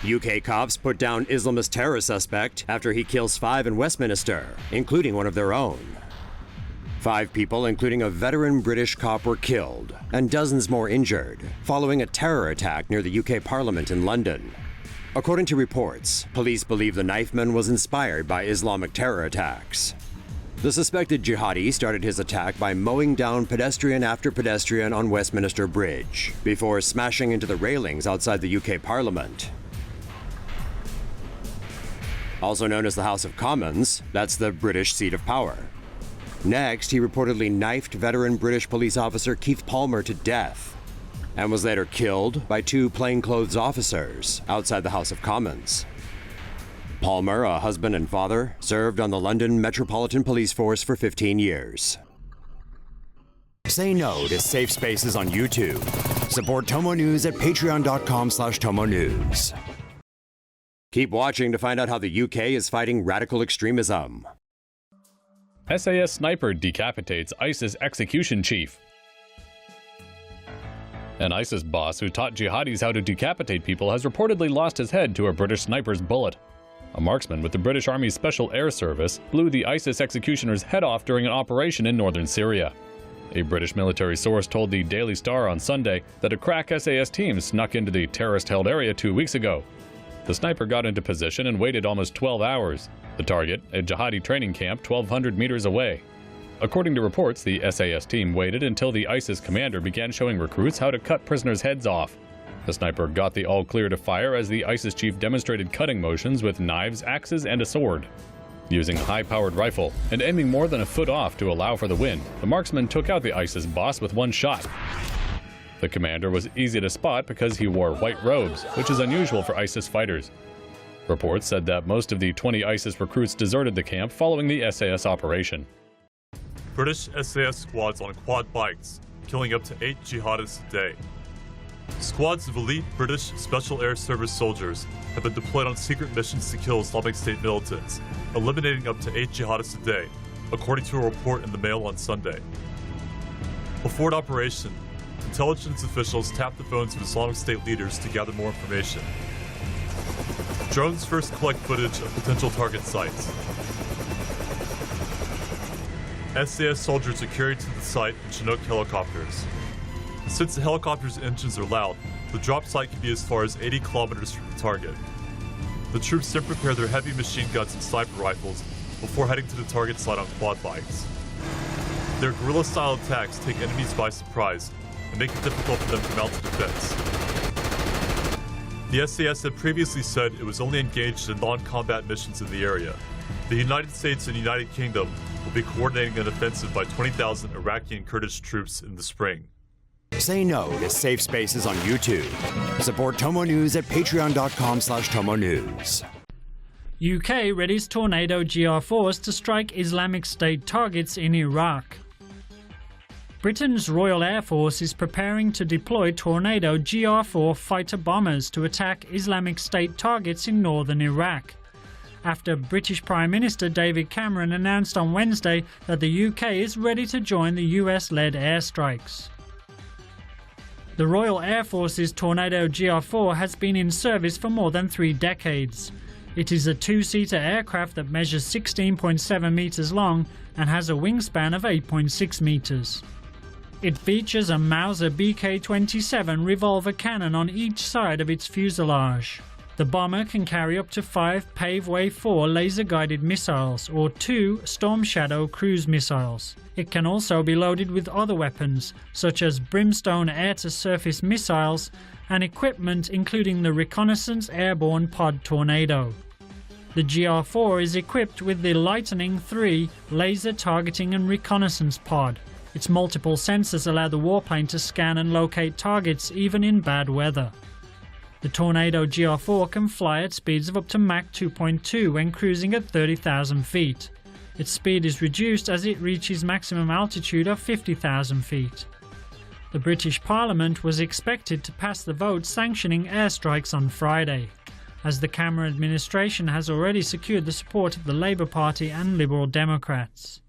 UK cops put down Islamist terror suspect after he kills 5 in Westminster, including one of their own. 5 people, including a veteran British cop, were killed, and dozens more injured, following a terror attack near the UK Parliament in London. According to reports, police believe the KNIFEMAN was inspired by Islamic terror attacks. The suspected jihadi started his attack by mowing down pedestrian after pedestrian on Westminster Bridge, before smashing into the railings outside the UK Parliament. Also known as the House of Commons, that's the British seat of power. Next, he reportedly knifed veteran British police officer Keith Palmer to death, and was later killed by 2 plainclothes officers outside the House of Commons. Palmer, a husband and father, served on the London Metropolitan Police Force for 15 years. Say no to safe spaces on YouTube. Support TomoNews at patreon.com/TomoNews. Keep watching to find out how the UK is fighting radical extremism. SAS sniper decapitates ISIS execution chief. An ISIS boss who taught jihadis how to decapitate people has reportedly lost his head to a British sniper's bullet. A marksman with the British Army's Special Air Service blew the ISIS executioner's head off during an operation in northern Syria. A British military source told the Daily Star on Sunday that a crack SAS team snuck into the terrorist-held area 2 weeks ago. The sniper got into position and waited almost 12 hours. The target, a jihadi training camp 1,200 meters away. According to reports, the SAS team waited until the ISIS commander began showing recruits how to cut prisoners' heads off. The sniper got the all-clear to fire as the ISIS chief demonstrated cutting motions with knives, axes, and a sword. Using a high-powered rifle and aiming more than a foot off to allow for the wind, the marksman took out the ISIS boss with 1 shot. The commander was easy to spot because he wore white robes, which is unusual for ISIS fighters. Reports said that most of the 20 ISIS recruits deserted the camp following the SAS operation. British SAS squads on quad bikes, killing up to 8 jihadists a day. Squads of elite British Special Air Service soldiers have been deployed on secret missions to kill Islamic State militants, eliminating up to 8 jihadists a day, according to a report in the Mail on Sunday. Before an operation, intelligence officials tapped the phones of Islamic State leaders to gather more information. Drones first collect footage of potential target sites. SAS soldiers are carried to the site in Chinook helicopters. Since the helicopter's engines are loud, the drop site can be as far as 80 kilometers from the target. The troops then prepare their heavy machine guns and sniper rifles before heading to the target site on quad bikes. Their guerrilla-style attacks take enemies by surprise and make it difficult for them to mount a defense. The SAS had previously said it was only engaged in non-combat missions in the area. The United States and United Kingdom will be coordinating an offensive by 20,000 Iraqi and Kurdish troops in the spring. Say no to safe spaces on YouTube. Support TomoNews at patreon.com/TomoNews. UK readies Tornado GR4s to strike Islamic State targets in Iraq. Britain's Royal Air Force is preparing to deploy Tornado GR4 fighter bombers to attack Islamic State targets in northern Iraq, after British Prime Minister David Cameron announced on Wednesday that the UK is ready to join the US-led airstrikes. The Royal Air Force's Tornado GR4 has been in service for more than 3 decades. It is a 2-seater aircraft that measures 16.7 meters long and has a wingspan of 8.6 meters. It features a Mauser BK-27 revolver cannon on each side of its fuselage. The bomber can carry up to 5 Paveway 4 laser-guided missiles or 2 Storm Shadow cruise missiles. It can also be loaded with other weapons, such as Brimstone air-to-surface missiles and equipment including the Reconnaissance Airborne Pod Tornado. The GR4 is equipped with the Lightning III laser targeting and reconnaissance pod. Its multiple sensors allow the warplane to scan and locate targets even in bad weather. The Tornado GR4 can fly at speeds of up to Mach 2.2 when cruising at 30,000 feet. Its speed is reduced as it reaches maximum altitude of 50,000 feet. The British Parliament was expected to pass the vote sanctioning airstrikes on Friday, as the Cameron administration has already secured the support of the Labour Party and Liberal Democrats.